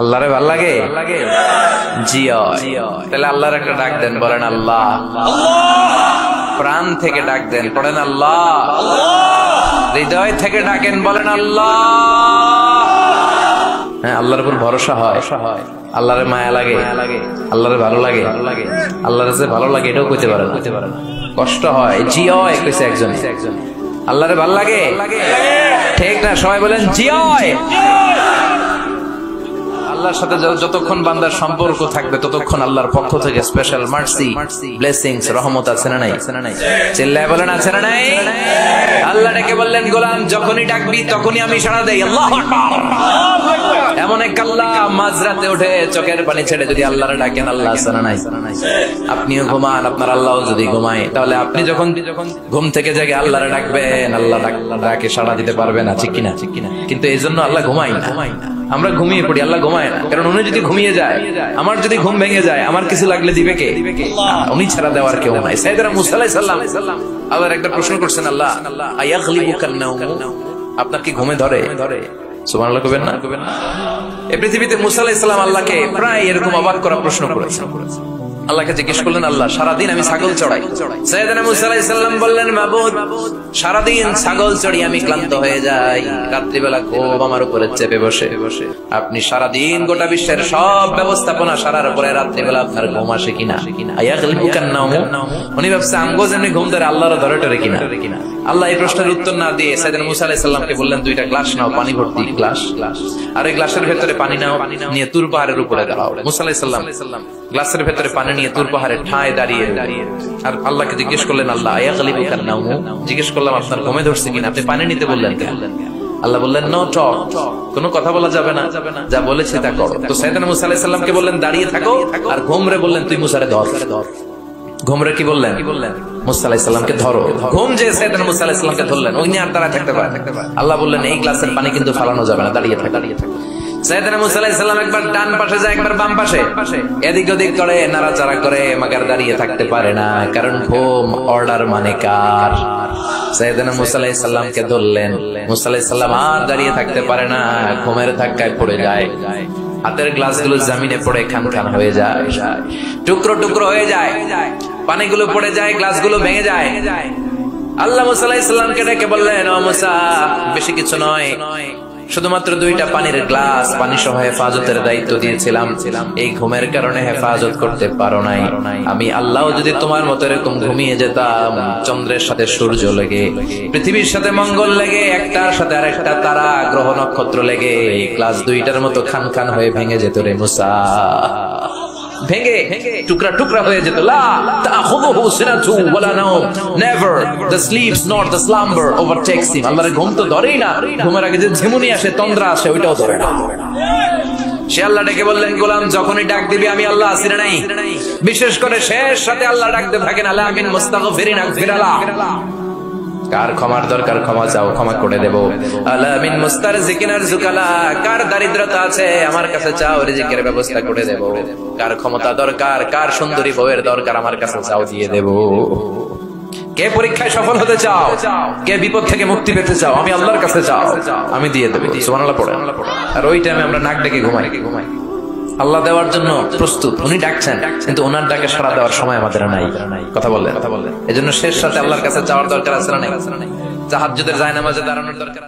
আল্লাহরে ভাল লাগে জি তাহলে আল্লাহর একটা ডাক দেন, বলেন আল্লাহ। প্রাণ থেকে ডাক দেন, পড়েন আল্লাহ। হৃদয় থেকে ডাকেন, বলেন আল্লাহ। হ্যাঁ, আল্লাহর উপর ভরসা হয়, আল্লাহরে মায়া লাগে, আল্লাহরে ভালো লাগে, আল্লাহরে যে ভালো লাগে এটাও কইতে পারে না, কষ্ট হয়। জি কইছে একজন, আল্লাহরে ভালো লাগে, ঠিক না? সবাই বলেন জি। আল্লাহর সাথে যতক্ষণ বান্দার সম্পর্ক থাকবে ততক্ষণ আল্লাহর পক্ষ থেকে স্পেশাল মার্সি, ব্লেসিংস, রহমত আছে না নাই? চিল্লায় বলেন আছে না নাই? আল্লাহ ডেকে বললেন, গোলাম যখনই ডাকবি তখনই আমি সাড়া দেই। আল্লাহু আকবার। এমন এক আল্লাহ মাঝরাতে উঠে চোখের পানি ছেড়ে যদি আল্লাহরে ডাকেন, আল্লাহ আছে না নাই? আপনিও ঘুমান, আপনার আল্লাহও যদি ঘুমায়, তাহলে আপনি যখন ঘুম থেকে জেগে আল্লাহরে ডাকবেন, আল্লাহ ডাকে সাড়া দিতে পারবে না, ঠিক কিনা? কিন্তু এই জন্য আল্লাহ ঘুমায় না, আমরা ঘুমিয়ে পড়ি, আল্লাহ ঘুমায় না। কারণ উনি যদি ঘুমিয়ে যায়, আমার যদি ঘুম ভেঙে যায়, আমার কিছু লাগলে দিবে কে? উনি ছাড়া দেওয়ার কেউ নাই। সাইয়েদনা মুসা আলাইহিস সালাম আবার একটা প্রশ্ন করছেন, আল্লাহ আয়াগলিবুকান নাওম, আপনার কি ঘুমে ধরে? সুবহানাল্লাহ কইবেন না? এই পৃথিবীতে মুসা আলাইহিস সালাম আল্লাহকে প্রায় এরকম অবাক করা প্রশ্ন করেছেন। আল্লাহকে জিজ্ঞেস করলেন, আল্লাহ সারাদিন আমি ছাগল চড়াই। সাইয়েদনা মুসা আলাইহিস সালাম বললেন, মাবুদ সারাদিন ছাগল চড়ি আমি ক্লান্ত হয়ে যাই, রাত্রিবেলা খুব আমার উপরে চেপে বসে। আপনি সারাদিন গোটা বিশ্বের সব ব্যবস্থাপনা সারার পরে রাত্রিবেলা আপনার ঘুম আসে কিনা? আয়াগলিবুকান নাওম, উনি ভাবছে আমগো যেমনি ঘুম ধরে আল্লাহর ধরে টরে কিনা? আল্লাহ এই প্রশ্নের উত্তর না দিয়ে সাইয়েদনা মুসা আলাইহিস সালামকে বললেন, দুইটা গ্লাস নাও, পানি ভর্তি গ্লাস, আর এই গ্লাসের ভেতরে পানি নাও, নিয়ে তুর পাহাড়ের উপরে দাঁড়াও। মুসা আলাইহিস সালাম গ্লাসের ভেতরে পানি নিয়ে তুর পাহাড়ের ঠায় দাঁড়িয়ে আর আল্লাহকে জিজ্ঞেস করলেন, আল্লাহ আয়াগলিবুকান নাওম, জিজ্ঞেস করলাম আপনার ঘুমে ধরছে কিনা, আপনি পানি নিতে বললেন কেন? আল্লাহ বললেন, নো টক, কোনো কথা বলা যাবে না, যা বলেছি তা করো। তো সাইয়েদনা মুসা আলাইহিস সালামকে বললেন দাঁড়িয়ে থাকো, আর ঘুমরে বললেন তুই মুসারে ধর। ঘুমরে কি বললেন? মুসা আলাইহিস সালামকে ধরো। ঘুম যে সাইয়েদনা মুসা আলাইহিস সালামকে ধরলেন, ওই নিয়ে আর দাঁড়ায় থাকতে পারে? আল্লাহ বললেন এই গ্লাসের পানি কিন্তু ফালানো যাবে না, দাঁড়িয়ে থাক। সাইয়েদনা মুসা আলাইহিস সালাম একবার ডান পাশে যায়, একবার বাম পাশে, এদিক ওদিক করে, নাড়াচাড়া করে, মাগার দাঁড়িয়ে থাকতে পারে না, কারণ ঘুম অর্ডার মানে কার? সাইয়েদনা মুসা আলাইহিস সালামকে ধরলেন, মুসা আলাইহিস সালাম আর দাঁড়িয়ে থাকতে পারে না, ঘুমের ধাক্কায় পড়ে যায়, হাতের গ্লাসগুলো জমিনে পড়ে খান খান হয়ে যায়, টুকরো টুকরো হয়ে যায়, পানিগুলো পড়ে যায়, গ্লাসগুলো ভেঙে যায়। আল্লাহ মুসা আলাইহিস সালামকে ডেকে বললেন, ও মুসা, বেশি কিছু নয়, শুধুমাত্র দুইটা পানির গ্লাস, পানি সহ হেফাজতের দায়িত্ব দিয়েছিলাম, এই ঘুমের কারণে হেফাজত করতে পারো নাই। আমি আল্লাহ যদি তোমার মতো এরকম ঘুমিয়ে যেতাম, চন্দ্রের সাথে সূর্য লেগে, পৃথিবীর সাথে মঙ্গল লেগে, একটার সাথে আরেকটা তারা, গ্রহ নক্ষত্র লেগে, এই গ্লাস দুইটার মতো খান খান হয়ে ভেঙে যেত রে মুসা, ভেঙে টুকরা টুকরা হয়ে যেত। লা তাখুযুহু সিনাতু ওয়ালা নাওম, never the slips not the slumber overtakes him. আল্লাহর ঘুম তো ধরেই না, ঘুমের আগে যে ঝিমুনি আসে, তন্দ্রা আসে, ওইটাও ধরে না। সে আল্লাহ ডেকে বললেন, গোলাম যখনই ডাক দিবি আমি আল্লাহ আছি না নাই? বিশেষ করে শেষ সাথে আল্লাহ ডাকতে থাকেন, আলা মিন মুস্তাগফিরিন আগফিরালা, কার ক্ষমার দরকার ক্ষমা চাও, ক্ষমা করে দেব। আলা মিন মুস্তারজিকিন আরযুকালা, কার দারিদ্রতা আছে আমার কাছে চাও, রিজিকের ব্যবস্থা করে দেব। কার ক্ষমতা দরকার, কার সুন্দরী বউয়ের দরকার, আমার কাছে চাও, দিয়ে দেব। কে পরীক্ষায় সফল হতে চাও, কে বিপদ থেকে মুক্তি পেতে চাও, আমি আল্লাহর কাছে চাও, আমি দিয়ে দেব। সুবহানাল্লাহ পড়ে। আর ওই টাইমে আমরা নাক ডেকে ঘুমাই। আল্লাহ দেওয়ার জন্য প্রস্তুত, উনি ডাকছেন, কিন্তু ওনার ডাকে সাড়া দেওয়ার সময় আমাদের নাই। কথা বললেন? এজন্য শেষ সাথে আল্লাহর কাছে চাওয়ার দরকার আছে না নাই? তাহাজ্জুদের জায়নামাজে দাঁড়ানোর দরকার।